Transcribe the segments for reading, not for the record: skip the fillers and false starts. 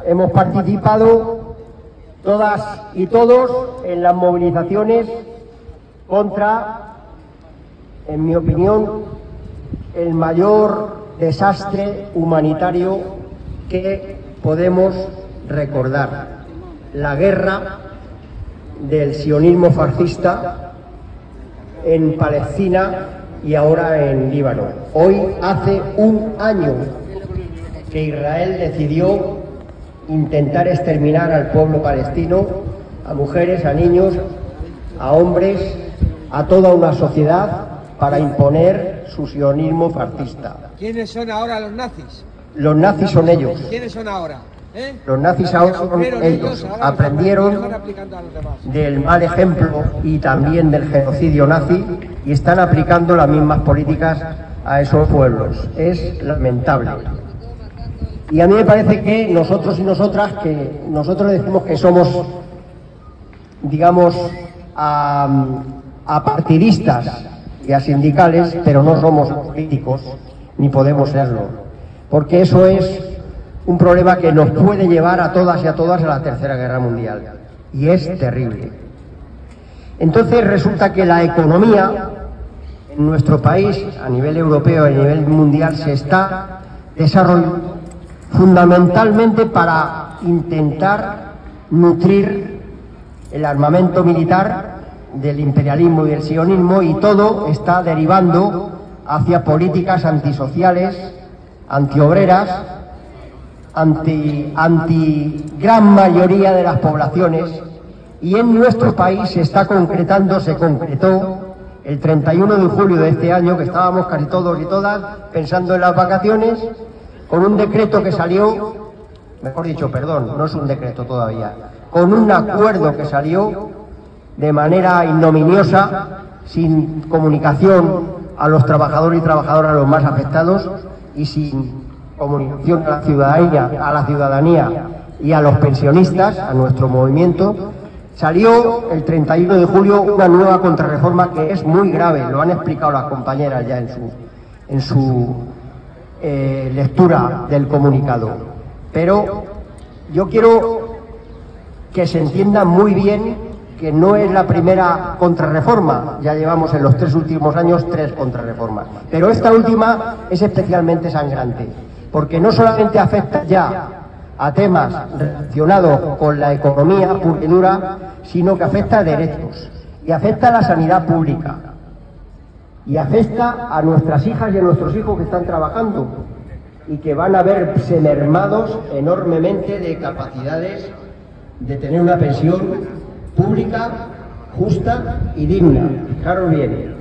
Hemos participado todas y todos en las movilizaciones contra, en mi opinión, el mayor desastre humanitario que podemos recordar: la guerra del sionismo fascista en Palestina y ahora en Líbano. Hoy hace un año que Israel decidió intentar exterminar al pueblo palestino, a mujeres, a niños, a hombres, a toda una sociedad, para imponer su sionismo fascista. ¿Quiénes son ahora los nazis? Los nazis son ellos. ¿Quiénes son ahora? Los nazis ahora son ellos. Aprendieron del mal ejemplo y también del genocidio nazi y están aplicando las mismas políticas a esos pueblos. Es lamentable. Y a mí me parece que nosotros y nosotras, que nosotros decimos que somos, digamos, apartidistas y asindicales, pero no somos políticos, ni podemos serlo, porque eso es un problema que nos puede llevar a todas y a todas a la Tercera Guerra Mundial, y es terrible. Entonces resulta que la economía en nuestro país, a nivel europeo y a nivel mundial, se está desarrollando fundamentalmente para intentar nutrir el armamento militar del imperialismo y del sionismo, y todo está derivando hacia políticas antisociales, antiobreras, anti gran mayoría de las poblaciones. Y en nuestro país se concretó el 31 de julio de este año, que estábamos casi todos y todas pensando en las vacaciones, con un decreto que salió, mejor dicho, perdón, no es un decreto todavía, con un acuerdo que salió de manera ignominiosa, sin comunicación a los trabajadores y trabajadoras, los más afectados, y sin comunicación a la ciudadanía y a los pensionistas, a nuestro movimiento. Salió el 31 de julio una nueva contrarreforma que es muy grave, lo han explicado las compañeras ya en su lectura del comunicado. Pero yo quiero que se entienda muy bien que no es la primera contrarreforma, ya llevamos en los 3 últimos años 3 contrarreformas, pero esta última es especialmente sangrante, porque no solamente afecta ya a temas relacionados con la economía pura y dura, sino que afecta a derechos, y afecta a la sanidad pública, y afecta a nuestras hijas y a nuestros hijos que están trabajando y que van a verse mermados enormemente de capacidades de tener una pensión pública, justa y digna. Fijaros bien,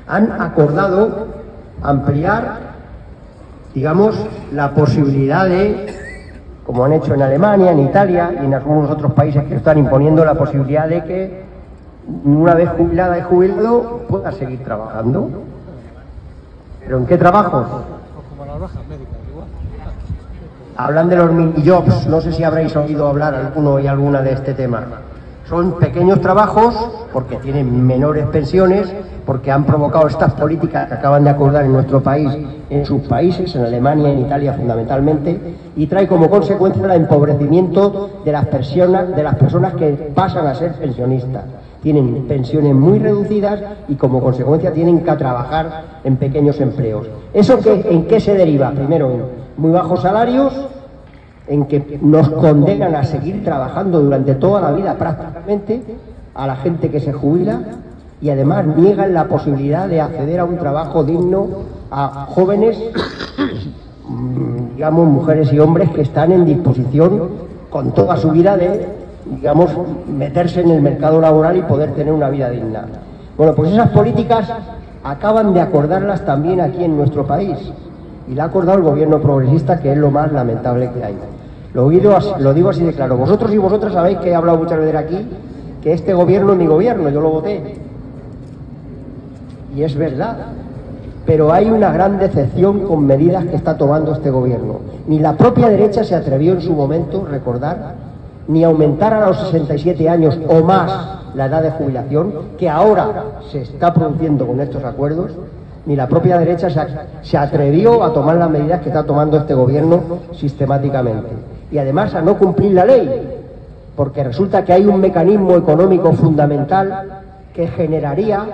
han acordado ampliar, digamos, la posibilidad de, como han hecho en Alemania, en Italia y en algunos otros países que están imponiendo, la posibilidad de que una vez jubilada y jubilado pueda seguir trabajando. ¿Pero en qué trabajos? Como las bajas médicas, igual. Hablan de los mini-jobs, no sé si habréis oído hablar alguno y alguna de este tema. Son pequeños trabajos porque tienen menores pensiones, porque han provocado estas políticas que acaban de acordar en nuestro país, en sus países, en Alemania, en Italia fundamentalmente, y trae como consecuencia el empobrecimiento de las personas que pasan a ser pensionistas. Tienen pensiones muy reducidas y como consecuencia tienen que trabajar en pequeños empleos. ¿Eso en qué se deriva? Primero, en muy bajos salarios, en que nos condenan a seguir trabajando durante toda la vida prácticamente a la gente que se jubila, y además niegan la posibilidad de acceder a un trabajo digno a jóvenes, digamos, mujeres y hombres que están en disposición con toda su vida de, digamos, meterse en el mercado laboral y poder tener una vida digna. Bueno, pues esas políticas acaban de acordarlas también aquí en nuestro país, y la ha acordado el gobierno progresista, que es lo más lamentable que hay. Lo digo así de claro. Vosotros y vosotras sabéis que he hablado muchas veces aquí que este gobierno es mi gobierno, yo lo voté, y es verdad, pero hay una gran decepción con medidas que está tomando este gobierno. Ni la propia derecha se atrevió en su momento, recordar, ni aumentar a los 67 años o más la edad de jubilación, que ahora se está produciendo con estos acuerdos, ni la propia derecha se atrevió a tomar las medidas que está tomando este gobierno sistemáticamente. y además a no cumplir la ley, porque resulta que hay un mecanismo económico fundamental que generaría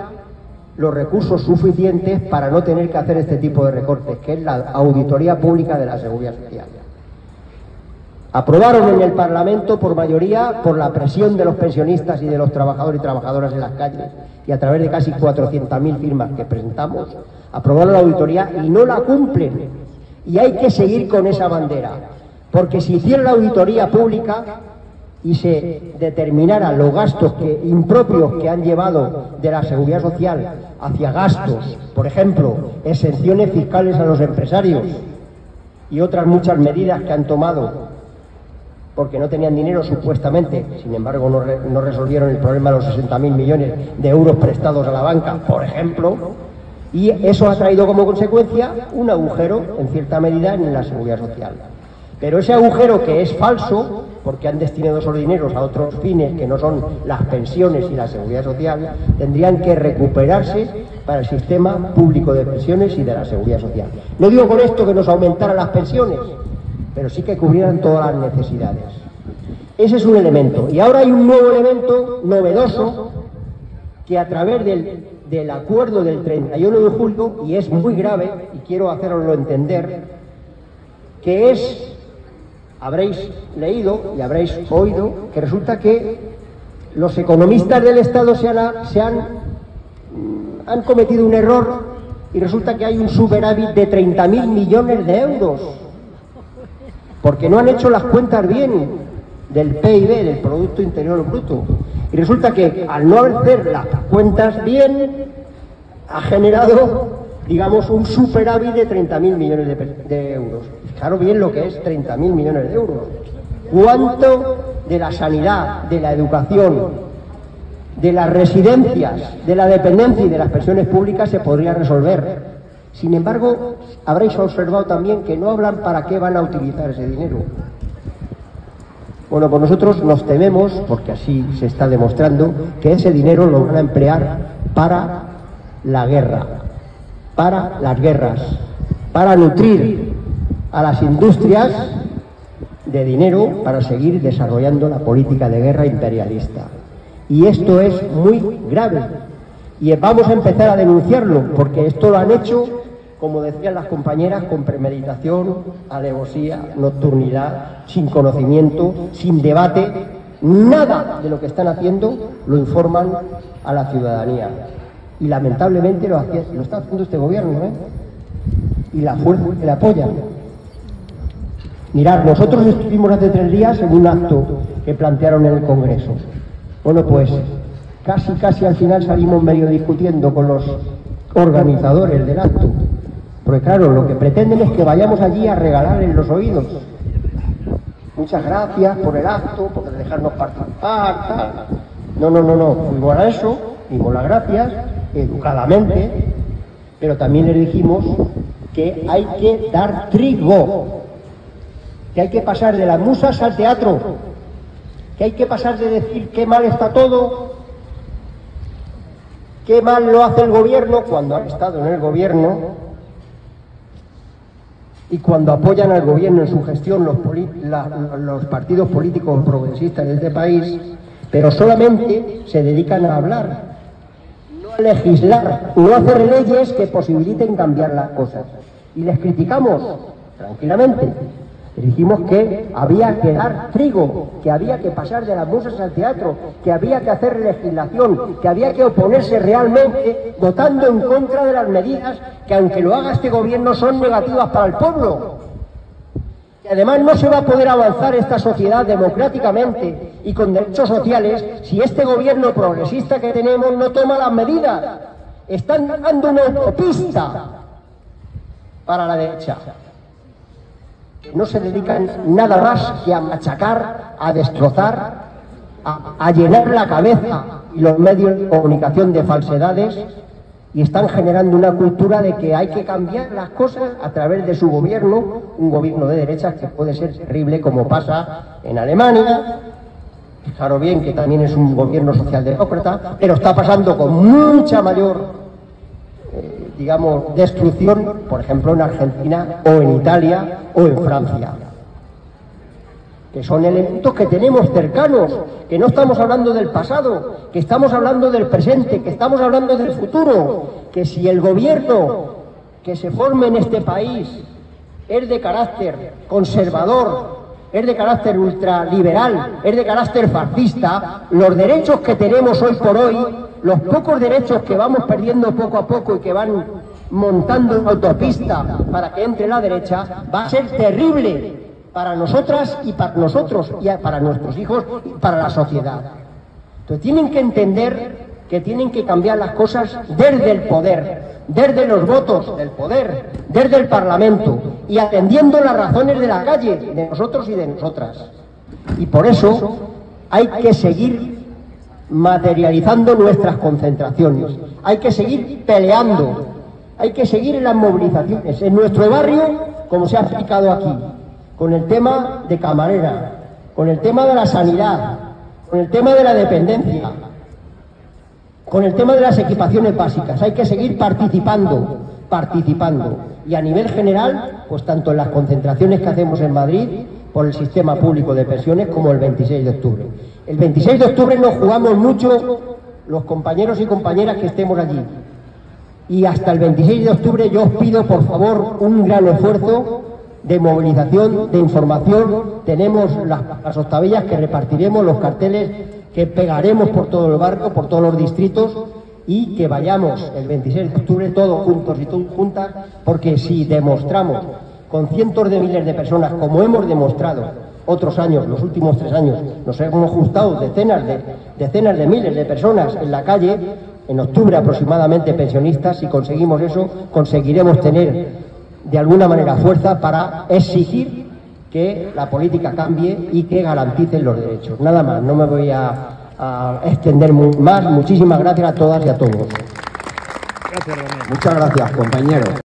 los recursos suficientes para no tener que hacer este tipo de recortes, que es la auditoría pública de la Seguridad Social. Aprobaron en el Parlamento por mayoría, por la presión de los pensionistas y de los trabajadores y trabajadoras en las calles, y a través de casi 400.000 firmas que presentamos, aprobaron la auditoría y no la cumplen. Y hay que seguir con esa bandera, porque si hiciera la auditoría pública y se determinaran los gastos impropios que han llevado de la Seguridad Social hacia gastos, por ejemplo, exenciones fiscales a los empresarios y otras muchas medidas que han tomado porque no tenían dinero supuestamente, sin embargo no resolvieron el problema de los 60.000 millones de euros prestados a la banca, por ejemplo, y eso ha traído como consecuencia un agujero, en cierta medida, en la Seguridad Social. Pero ese agujero, que es falso, porque han destinado esos dineros a otros fines que no son las pensiones y la Seguridad Social, tendrían que recuperarse para el sistema público de pensiones y de la Seguridad Social. No digo con esto que nos aumentaran las pensiones, pero sí que cubrieran todas las necesidades. Ese es un elemento. Y ahora hay un nuevo elemento novedoso que a través del acuerdo del 31 de julio, y es muy grave, y quiero haceroslo entender, que es, habréis leído y habréis oído, que resulta que los economistas del Estado han cometido un error y resulta que hay un superávit de 30.000 millones de euros. Porque no han hecho las cuentas bien del PIB, del Producto Interior Bruto. Y resulta que al no hacer las cuentas bien, ha generado, digamos, un superávit de 30.000 millones de euros. Fijaros bien lo que es 30.000 millones de euros. ¿Cuánto de la sanidad, de la educación, de las residencias, de la dependencia y de las pensiones públicas se podría resolver? Sin embargo, habréis observado también que no hablan para qué van a utilizar ese dinero. Bueno, pues nosotros nos tememos, porque así se está demostrando, que ese dinero lo van a emplear para la guerra, para las guerras, para nutrir a las industrias de dinero para seguir desarrollando la política de guerra imperialista. Y esto es muy grave. Y vamos a empezar a denunciarlo, porque esto lo han hecho, como decían las compañeras, con premeditación, alevosía, nocturnidad, sin conocimiento, sin debate. Nada de lo que están haciendo lo informan a la ciudadanía. Y lamentablemente lo está haciendo este gobierno, ¿eh? Y la fuerza que le apoya. Mirad, nosotros estuvimos hace 3 días en un acto que plantearon en el Congreso. Bueno, pues casi al final salimos medio discutiendo con los organizadores del acto, porque claro, lo que pretenden es que vayamos allí a regalarles los oídos. Muchas gracias por el acto, por dejarnos participar, tal. No, fuimos a eso, dimos las gracias, educadamente, pero también les dijimos que hay que dar trigo, que hay que pasar de las musas al teatro, que hay que pasar de decir qué mal está todo, qué mal lo hace el gobierno cuando han estado en el gobierno y cuando apoyan al gobierno en su gestión los partidos políticos progresistas de este país, pero solamente se dedican a hablar, no a legislar, no a hacer leyes que posibiliten cambiar las cosas. Y les criticamos tranquilamente. Le dijimos que había que dar trigo, que había que pasar de las musas al teatro, que había que hacer legislación, que había que oponerse realmente votando en contra de las medidas que, aunque lo haga este gobierno, son negativas para el pueblo. Que además no se va a poder avanzar esta sociedad democráticamente y con derechos sociales si este gobierno progresista que tenemos no toma las medidas. Están dando una autopista para la derecha. No se dedican nada más que a machacar, a destrozar, a llenar la cabeza y los medios de comunicación de falsedades, y están generando una cultura de que hay que cambiar las cosas a través de su gobierno, un gobierno de derechas que puede ser terrible, como pasa en Alemania. Fijaros bien que también es un gobierno socialdemócrata, pero está pasando con mucha mayor digamos, destrucción, por ejemplo, en Argentina o en Italia o en Francia. que son elementos que tenemos cercanos, que no estamos hablando del pasado, que estamos hablando del presente, que estamos hablando del futuro, que si el gobierno que se forme en este país es de carácter conservador, es de carácter ultraliberal, es de carácter fascista, los derechos que tenemos hoy por hoy, los pocos derechos que vamos perdiendo poco a poco y que van montando en autopista para que entre la derecha, va a ser terrible para nosotras y para nosotros, y para nuestros hijos y para la sociedad. Entonces tienen que entender que tienen que cambiar las cosas desde el poder, desde los votos del poder, desde el Parlamento, y atendiendo las razones de la calle, de nosotros y de nosotras. Y por eso hay que seguir materializando nuestras concentraciones, hay que seguir peleando, hay que seguir en las movilizaciones. En nuestro barrio, como se ha explicado aquí, con el tema de camarera, con el tema de la sanidad, con el tema de la dependencia, con el tema de las equipaciones básicas, hay que seguir participando. Y a nivel general, pues tanto en las concentraciones que hacemos en Madrid, por el sistema público de pensiones, como el 26 de octubre. El 26 de octubre nos jugamos mucho los compañeros y compañeras que estemos allí. Y hasta el 26 de octubre yo os pido, por favor, un gran esfuerzo de movilización, de información. Tenemos las octavillas que repartiremos, los carteles que pegaremos por todo el barrio, por todos los distritos, y que vayamos el 26 de octubre todos juntos y todas juntas, porque si demostramos con cientos de miles de personas, como hemos demostrado otros años, los últimos 3 años, nos hemos juntado decenas de miles de personas en la calle, en octubre aproximadamente pensionistas. Si conseguimos eso, conseguiremos tener de alguna manera fuerza para exigir que la política cambie y que garanticen los derechos. Nada más, no me voy a extender más. Muchísimas gracias a todas y a todos. Muchas gracias, compañeros.